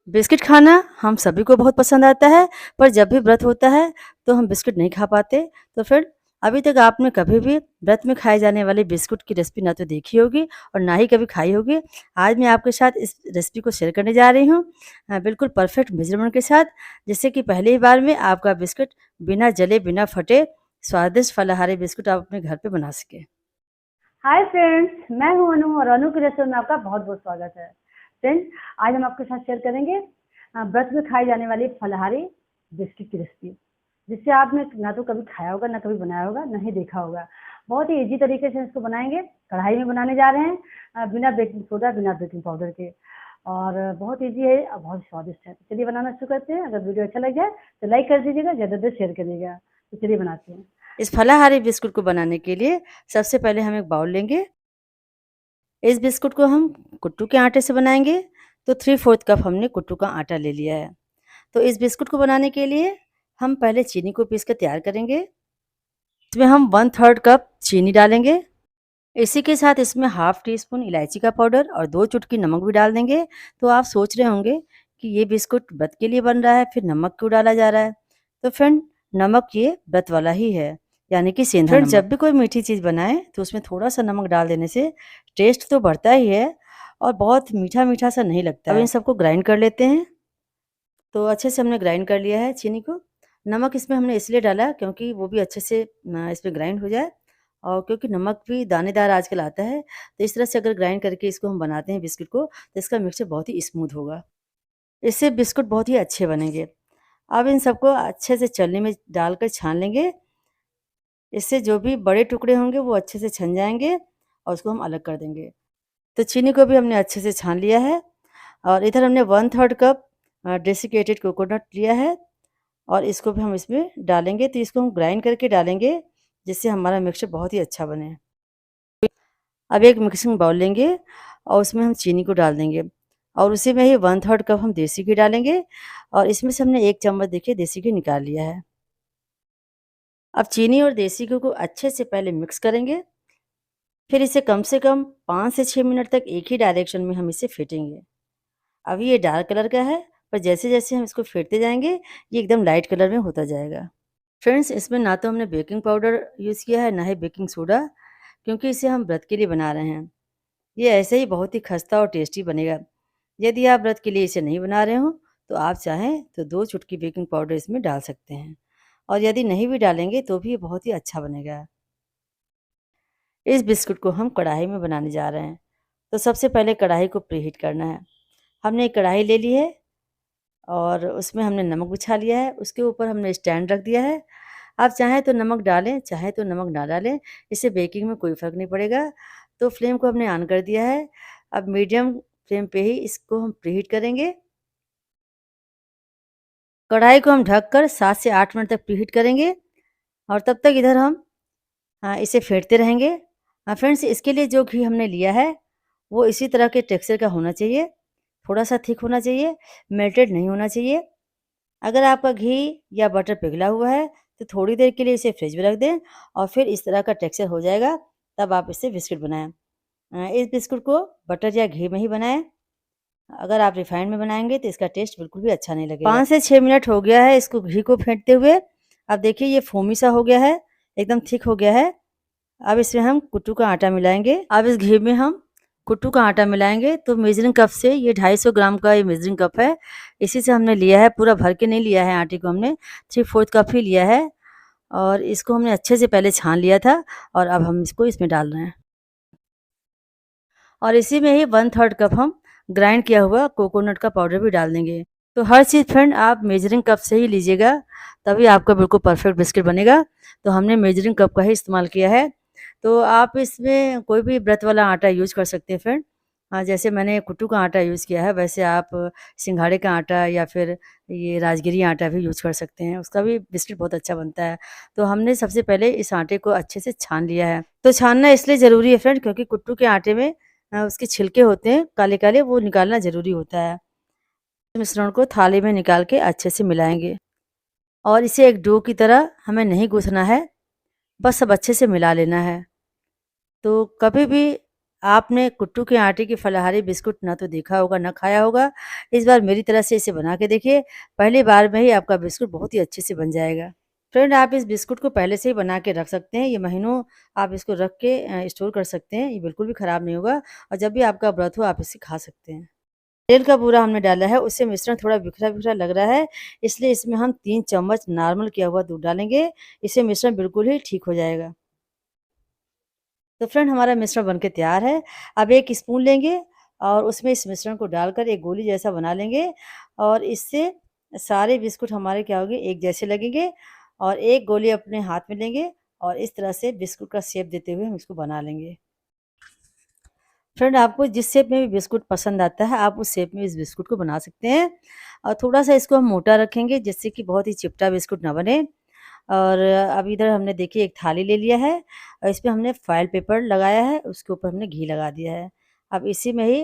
Biscuit खाना हम सभी को बहुत पसंद आता है, पर जब भी व्रत होता है तो हम बिस्किट नहीं खा पाते। तो फ्रेंड, अभी तक आपने कभी भी व्रत में खाए जाने वाले बिस्कुट की रेसिपी ना तो देखी होगी और ना ही कभी खाई होगी। आज मैं आपके साथ इस रेसिपी को शेयर करने जा रही हूँ, बिल्कुल परफेक्ट मेजरमेंट के साथ, जिससे कि पहली ही बार में आपका बिस्किट बिना जले बिना फटे स्वादिष्ट फलाहारी बिस्कुट आप अपने घर पे बना सके। हाय फ्रेंड्स, मैं हूं अनु और अनु की रेसिपी में आपका बहुत बहुत स्वागत है। फ्रेंड्स, आज हम आपके साथ शेयर करेंगे व्रत में खाई जाने वाली फलाहारी बिस्किट की रेसिपी, जिससे आपने ना तो कभी खाया होगा, ना कभी बनाया होगा, ना ही देखा होगा। बहुत ही इजी तरीके से इसको बनाएंगे। कढ़ाई में बनाने जा रहे हैं, बिना बेकिंग सोडा, बिना बेकिंग पाउडर के। और बहुत इजी है और बहुत स्वादिष्ट है। तो चलिए बनाना शुरू करते हैं। अगर वीडियो अच्छा लग जाए तो लाइक कर दीजिएगा, ज़्यादा देर शेयर करिएगा। तो चलिए बनाते हैं। इस फलाहारी बिस्कुट को बनाने के लिए सबसे पहले हम एक बाउल लेंगे। इस बिस्कुट को हम कुट्टू के आटे से बनाएंगे, तो 3/4 कप हमने कुट्टू का आटा ले लिया है। तो इस बिस्कुट को बनाने के लिए हम पहले चीनी को पीस कर तैयार करेंगे। इसमें हम 1/3 कप चीनी डालेंगे। इसी के साथ इसमें हाफ टी स्पून इलायची का पाउडर और 2 चुटकी नमक भी डाल देंगे। तो आप सोच रहे होंगे कि ये बिस्कुट व्रत के लिए बन रहा है, फिर नमक क्यों डाला जा रहा है? तो फ्रेंड, नमक ये व्रत वाला ही है, यानी कि सेंधा नमक। जब भी कोई मीठी चीज़ बनाए तो उसमें थोड़ा सा नमक डाल देने से टेस्ट तो बढ़ता ही है और बहुत मीठा मीठा सा नहीं लगता। अब इन सबको ग्राइंड कर लेते हैं। तो अच्छे से हमने ग्राइंड कर लिया है चीनी को। नमक इसमें हमने इसलिए डाला क्योंकि वो भी अच्छे से इसमें ग्राइंड हो जाए, और क्योंकि नमक भी दानेदार आजकल आता है, तो इस तरह से अगर ग्राइंड करके इसको हम बनाते हैं बिस्कुट को, तो इसका मिक्सचर बहुत ही स्मूथ होगा। इससे बिस्कुट बहुत ही अच्छे बनेंगे। अब इन सबको अच्छे से छलनी में डालकर छान लेंगे। इससे जो भी बड़े टुकड़े होंगे वो अच्छे से छन जाएंगे और उसको हम अलग कर देंगे। तो चीनी को भी हमने अच्छे से छान लिया है, और इधर हमने 1/3 कप डेसिकेटेड कोकोनट लिया है और इसको भी हम इसमें डालेंगे। तो इसको हम ग्राइंड करके डालेंगे, जिससे हमारा मिक्सचर बहुत ही अच्छा बने। अब एक मिक्सिंग बाउल लेंगे और उसमें हम चीनी को डाल देंगे, और उसी में ही 1/3 कप हम देसी घी डालेंगे, और इसमें से हमने 1 चम्मच देखिए देसी घी निकाल लिया है। अब चीनी और देसी घी को अच्छे से पहले मिक्स करेंगे, फिर इसे कम से कम 5 से 6 मिनट तक एक ही डायरेक्शन में हम इसे फेंटेंगे। अभी ये डार्क कलर का है, पर जैसे-जैसे हम इसको फेंटते जाएँगे, ये एकदम लाइट कलर में होता जाएगा। फ्रेंड्स, इसमें ना तो हमने बेकिंग पाउडर यूज़ किया है, ना ही बेकिंग सोडा, क्योंकि इसे हम व्रत के लिए बना रहे हैं। ये ऐसे ही बहुत ही खस्ता और टेस्टी बनेगा। यदि आप व्रत के लिए इसे नहीं बना रहे हो, तो आप चाहें तो 2 चुटकी बेकिंग पाउडर इसमें डाल सकते हैं, और यदि नहीं भी डालेंगे तो भी ये बहुत ही अच्छा बनेगा। इस बिस्कुट को हम कढ़ाई में बनाने जा रहे हैं। तो सबसे पहले कढ़ाई को प्रीहीट करना है। हमने एक कढ़ाई ले ली है और उसमें हमने नमक बिछा लिया है। उसके ऊपर हमने स्टैंड रख दिया है। आप चाहें तो नमक डालें, चाहें तो नमक ना डालें, इससे बेकिंग में कोई फ़र्क नहीं पड़ेगा। तो फ्लेम को हमने ऑन कर दिया है। अब मीडियम फ्लेम पे ही इसको हम प्रीहीट करेंगे। कढ़ाई को हम ढककर 7 से 8 मिनट तक प्रीहीट करेंगे, और तब तक इधर हम इसे फेंटते रहेंगे। फ्रेंड्स, इसके लिए जो घी हमने लिया है वो इसी तरह के टेक्सचर का होना चाहिए, थोड़ा-सा थिक होना चाहिए, मेल्टेड नहीं होना चाहिए। अगर आपका घी या बटर पिघला हुआ है तो थोड़ी देर के लिए इसे फ्रिज में रख दें, और फिर इस तरह का टेक्सचर हो जाएगा, तब आप इससे बिस्किट बनाएँ। इस बिस्कुट को बटर या घी में ही बनाएँ। अगर आप रिफाइंड में बनाएँगे तो इसका टेस्ट बिल्कुल भी अच्छा नहीं लगेगा। 5 से 6 मिनट हो गया है इसको घी को फेंटते हुए। अब देखिए ये फोमी सा हो गया है, एकदम थिक हो गया है। अब इसमें हम कुट्टू का आटा मिलाएँगे। अब इस घी में हम कुट्टू का आटा मिलाएँगे। तो मेजरिंग कप से ये 250 ग्राम का ये मेजरिंग कप है, इसी से हमने लिया है। पूरा भर के नहीं लिया है आटे को हमने, 3/4 कप ही लिया है, और इसको हमने अच्छे से पहले छान लिया था, और अब हम इसको इसमें डाल रहे हैं। और इसी में ही 1/3 कप हम ग्राइंड किया हुआ कोकोनट का पाउडर भी डाल देंगे। तो हर चीज़ फ्रेंड आप मेजरिंग कप से ही लीजिएगा, तभी आपका बिल्कुल परफेक्ट बिस्किट बनेगा। तो हमने मेजरिंग कप का ही इस्तेमाल किया है। तो आप इसमें कोई भी व्रत वाला आटा यूज़ कर सकते हैं फ्रेंड। जैसे मैंने कुट्टू का आटा यूज़ किया है, वैसे आप सिंघाड़े का आटा या फिर ये राजगिरी आटा भी यूज़ कर सकते हैं, उसका भी बिस्किट बहुत अच्छा बनता है। तो हमने सबसे पहले इस आटे को अच्छे से छान लिया है। तो छानना इसलिए ज़रूरी है फ्रेंड, क्योंकि कुट्टू के आटे में उसके छिलके होते हैं काले-काले, वो निकालना ज़रूरी होता है। मिश्रण को थाली में निकाल के अच्छे से मिलाएँगे, और इसे एक डो की तरह हमें नहीं गूँथना है, बस सब अच्छे से मिला लेना है। तो कभी भी आपने कुट्टू के आटे की फलाहारी बिस्कुट ना तो देखा होगा, ना खाया होगा। इस बार मेरी तरह से इसे बना के देखिए, पहली बार में ही आपका बिस्कुट बहुत ही अच्छे से बन जाएगा। फ्रेंड, आप इस बिस्कुट को पहले से ही बना के रख सकते हैं, ये महीनों आप इसको रख के स्टोर कर सकते हैं, ये बिल्कुल भी खराब नहीं होगा और जब भी आपका व्रत हो आप इसे खा सकते हैं। तेल का बूरा हमने डाला है, उससे मिश्रण थोड़ा बिखरा-बिखरा लग रहा है, इसलिए इसमें हम 3 चम्मच नॉर्मल किया हुआ दूध डालेंगे, इससे मिश्रण बिल्कुल ही ठीक हो जाएगा। तो फ्रेंड, हमारा मिश्रण बनके तैयार है। अब 1 स्पून लेंगे और उसमें इस मिश्रण को डालकर एक गोली जैसा बना लेंगे और इससे सारे बिस्कुट हमारे क्या होंगे, एक जैसे लगेंगे और एक गोली अपने हाथ में लेंगे और इस तरह से बिस्कुट का शेप देते हुए हम इसको बना लेंगे। फ्रेंड, आपको जिस शेप में भी बिस्कुट पसंद आता है, आप उस शेप में इस बिस्कुट को बना सकते हैं और थोड़ा-सा इसको हम मोटा रखेंगे जिससे कि बहुत ही चिपटा बिस्कुट ना बने। और अब इधर हमने देखिए एक थाली ले लिया है और इसमें हमने फॉइल पेपर लगाया है, उसके ऊपर हमने घी लगा दिया है। अब इसी में ही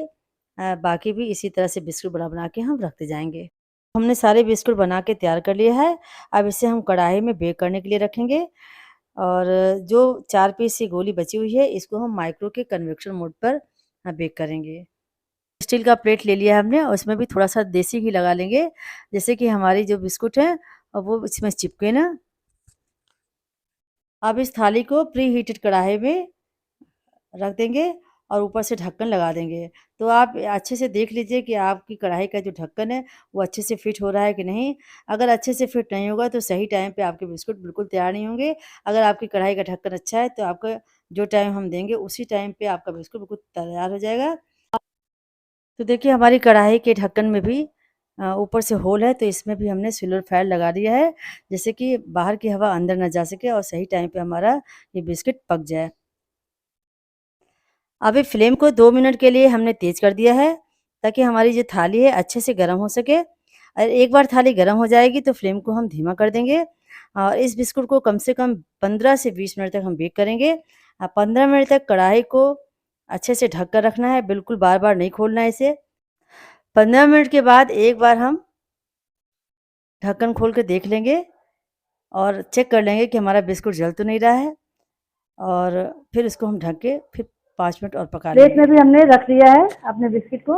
बाकी भी इसी तरह से बिस्कुट बना-बना के हम रखते जाएँगे। हमने सारे बिस्कुट बना के तैयार कर लिया है, अब इसे हम कढ़ाई में बेक करने के लिए रखेंगे और जो 4 पीस की गोली बची हुई है, इसको हम माइक्रो के कन्वेक्शन मोड पर बेक करेंगे। स्टील का प्लेट ले लिया है हमने और उसमें भी थोड़ा-सा देसी घी लगा लेंगे, जिससे कि हमारी जो बिस्कुट है वो इसमें चिपके ना। अब इस थाली को प्री हीटेड कढ़ाई में रख देंगे और ऊपर से ढक्कन लगा देंगे। तो आप अच्छे से देख लीजिए कि आपकी कढ़ाई का जो ढक्कन है, वो अच्छे से फिट हो रहा है कि नहीं। अगर अच्छे से फिट नहीं होगा तो सही टाइम पे आपके बिस्कुट बिल्कुल तैयार नहीं होंगे। अगर आपकी कढ़ाई का ढक्कन अच्छा है तो आपका जो टाइम हम देंगे उसी टाइम पे आपका बिस्कुट बिल्कुल तैयार हो जाएगा। तो देखिए हमारी कढ़ाई के ढक्कन में भी ऊपर से होल है, तो इसमें भी हमने सिल्वर फ़ॉइल लगा दिया है, जिससे कि बाहर की हवा अंदर ना जा सके और सही टाइम पे हमारा ये बिस्किट पक जाए। अभी फ्लेम को 2 मिनट के लिए हमने तेज़ कर दिया है, ताकि हमारी जो थाली है अच्छे से गर्म हो सके और एक बार थाली गर्म हो जाएगी तो फ्लेम को हम धीमा कर देंगे और इस बिस्कुट को कम से कम 15 से 20 मिनट तक हम बेक करेंगे। 15 मिनट तक कढ़ाई को अच्छे से ढक कर रखना है, बिल्कुल बार-बार नहीं खोलना है इसे। 15 मिनट के बाद एक बार हम ढक्कन खोल के देख लेंगे और चेक कर लेंगे कि हमारा बिस्कुट जल तो नहीं रहा है और फिर इसको हम ढक के फिर 5 मिनट और पका प्लेट में लेंगे। भी हमने रख दिया है अपने बिस्किट को।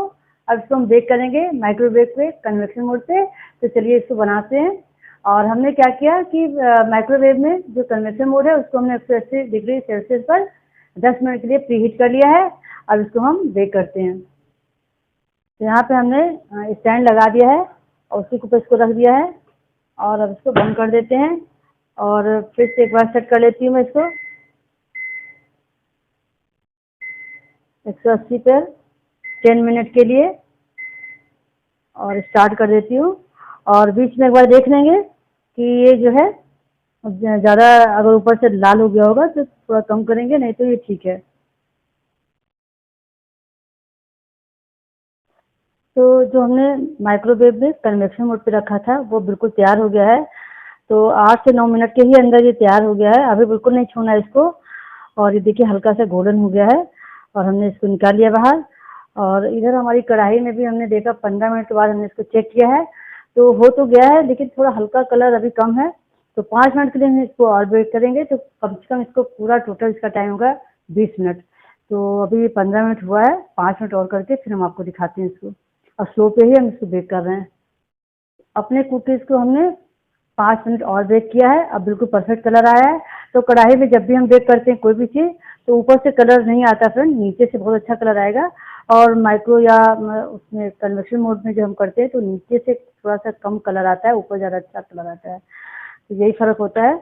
अब इसको हम बेक करेंगे माइक्रोवेव पे कन्वेक्शन मोड पे। तो चलिए इसको बनाते हैं। और हमने क्या किया कि माइक्रोवेव में जो कन्वेक्शन मोड है उसको हमने 180 डिग्री सेल्सियस पर 10 मिनट के लिए प्री हीट कर लिया है। अब इसको हम बेक करते हैं। तो यहाँ पे हमने स्टैंड लगा दिया है और उसके ऊपर इसको रख दिया है और अब इसको बंद कर देते हैं और फिर से एक बार सेट कर लेती हूँ मैं इसको 180 पर 10 मिनट के लिए और स्टार्ट कर देती हूँ। और बीच में एक बार देख लेंगे कि ये जो है ज़्यादा अगर ऊपर से लाल हो गया होगा तो थोड़ा कम करेंगे, नहीं तो ये ठीक है। तो जो हमने माइक्रोवेव में कन्वेक्शन मोड पे रखा था वो बिल्कुल तैयार हो गया है। तो 8 से 9 मिनट के ही अंदर ये तैयार हो गया है। अभी बिल्कुल नहीं छूना है इसको। और ये देखिए हल्का सा गोल्डन हो गया है और हमने इसको निकाल लिया बाहर। और इधर हमारी कढ़ाई में भी हमने देखा 15 मिनट के बाद हमने इसको चेक किया है तो हो तो गया है, लेकिन थोड़ा हल्का कलर अभी कम है। तो 5 मिनट के लिए हम इसको और बेक करेंगे तो कम से कम इसको पूरा टोटल इसका टाइम होगा 20 मिनट। तो अभी 15 मिनट हुआ है, 5 मिनट और करके फिर हम आपको दिखाते हैं इसको। और स्लो पे ही हम इसको बेक कर रहे हैं। अपने कुकीज़ को हमने 5 मिनट और बेक किया है। अब बिल्कुल परफेक्ट कलर आया है। तो कढ़ाई में जब भी हम बेक करते हैं कोई भी चीज़ तो ऊपर से कलर नहीं आता फ्रेंड, नीचे से बहुत अच्छा कलर आएगा। और माइक्रो या उसमें कन्वेक्शन मोड में जो हम करते हैं तो नीचे से थोड़ा सा कम कलर आता है, ऊपर ज़्यादा अच्छा कलर आता है। तो यही फ़र्क होता है।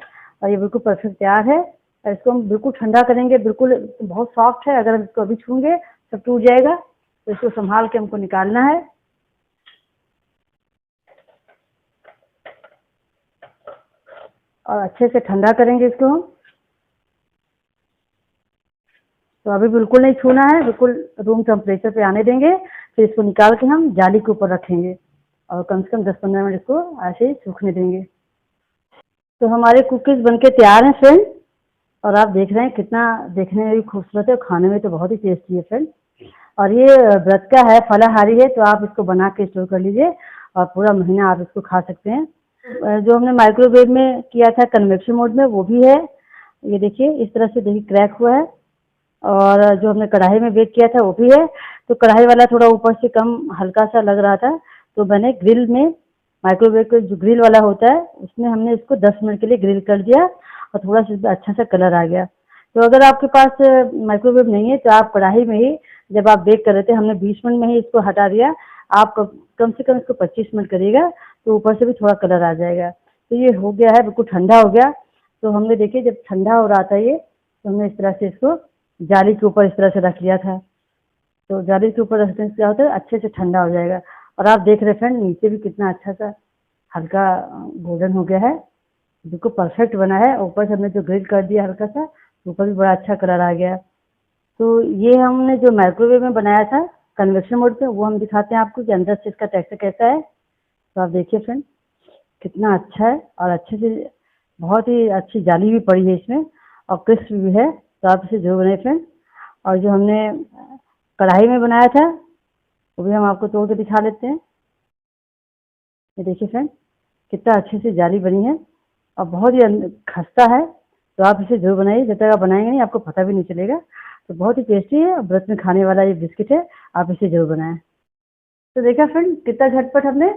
और ये बिल्कुल परफेक्ट तैयार है। और इसको हम बिल्कुल ठंडा करेंगे। बिल्कुल बहुत सॉफ्ट है, अगर हम इसको अभी छूएंगे सब टूट जाएगा। तो इसको संभाल के हमको निकालना है। और अच्छे से ठंडा करेंगे इसको हम। तो अभी बिल्कुल नहीं छूना है, बिल्कुल रूम टेम्परेचर पे आने देंगे। फिर इसको निकाल के हम जाली के ऊपर रखेंगे और कम से कम 10-15 मिनट इसको ऐसे ही सूखने देंगे। तो हमारे कुकीज़ बनके तैयार हैं फ्रेंड। और आप देख रहे हैं कितना देखने में भी खूबसूरत है और खाने में तो बहुत ही टेस्टी है फ्रेंड। और ये व्रत का है, फलाहारी है, तो आप इसको बना के स्टोर कर लीजिए और पूरा महीना आप इसको खा सकते हैं। जो हमने माइक्रोवेव में किया था कन्वेक्शन मोड में वो भी है। ये देखिए इस तरह से देखिए क्रैक हुआ है। और जो हमने कढ़ाई में बेक किया था वो भी है। तो कढ़ाई वाला थोड़ा ऊपर से कम हल्का सा लग रहा था, तो मैंने ग्रिल में, माइक्रोवेव का जो ग्रिल वाला होता है उसमें हमने इसको 10 मिनट के लिए ग्रिल कर दिया और थोड़ा सा इसमें अच्छा सा कलर आ गया। तो अगर आपके पास माइक्रोवेव नहीं है तो आप कढ़ाई में ही, जब आप बेक कर रहे थे, हमने 20 मिनट में ही इसको हटा दिया। आप कम से कम इसको 25 मिनट करिएगा तो ऊपर से भी थोड़ा कलर आ जाएगा। तो ये हो गया है, बिल्कुल ठंडा हो गया। तो हमने देखिए जब ठंडा हो रहा था ये, तो हमने इस तरह से इसको जाली के ऊपर इस तरह से रख लिया था। तो जाली के ऊपर रखने से क्या होता है, अच्छे से ठंडा हो जाएगा। और आप देख रहे हैं फ्रेंड, नीचे भी कितना अच्छा सा हल्का गोल्डन हो गया है, बिल्कुल परफेक्ट बना है। ऊपर से हमने जो ग्रिल कर दिया हल्का सा, ऊपर भी बड़ा अच्छा कलर आ गया। तो ये हमने जो माइक्रोवेव में बनाया था कन्वेक्शन मोड पे, वो हम दिखाते हैं आपको कि अंदर से इसका टेक्सचर कैसा है। तो आप देखिए फ्रेंड, कितना अच्छा है और अच्छे से बहुत ही अच्छी जाली भी पड़ी है इसमें और क्रिस्प भी है। तो आप इसे जरूर बनाए फ्रेंड। और जो हमने कढ़ाई में बनाया था वो भी हम आपको तोड़ के दिखा लेते हैं। ये देखिए फ्रेंड, कितना अच्छे से जाली बनी है और बहुत ही खस्ता है। तो आप इसे जरूर बनाइए, जब तक आप बनाएंगे नहीं आपको पता भी नहीं चलेगा। तो बहुत ही टेस्टी है और व्रत में खाने वाला ये बिस्किट है, आप इसे जरूर बनाएं। तो देखा फ्रेंड, कितना झटपट हमने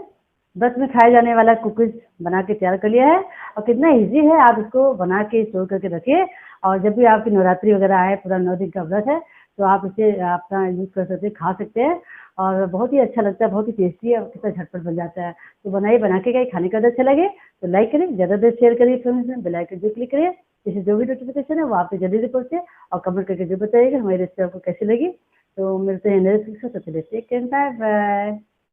व्रत में खाए जाने वाला कुकीज बना के तैयार कर लिया है और कितना इजी है। आप इसको बना के स्टोर करके रखिए और जब भी आपकी नवरात्रि वगैरह आए, पूरा 9 दिन का व्रत है, तो आप इसे अपना यूज़ कर सकते हैं, खा सकते हैं और बहुत ही अच्छा लगता है, बहुत ही टेस्टी है और कितना झटपट बन जाता है। तो बनाइए, बना के गए, खाने का अगर अच्छा लगे तो लाइक करिए, ज़्यादा देर शेयर करिए फ्रेंड्स में, बेल आइकन जो क्लिक करिए, जिससे जो भी नोटिफिकेशन है वो आप तक जल्दी से पहुँचे। और कमेंट करके जो बताइएगा हमारी रेसिपी आपको कैसी लगी। तो मिलते हैं नेक्स्ट वीडियो, तब तक के लिए टेक केयर, बाय बाय।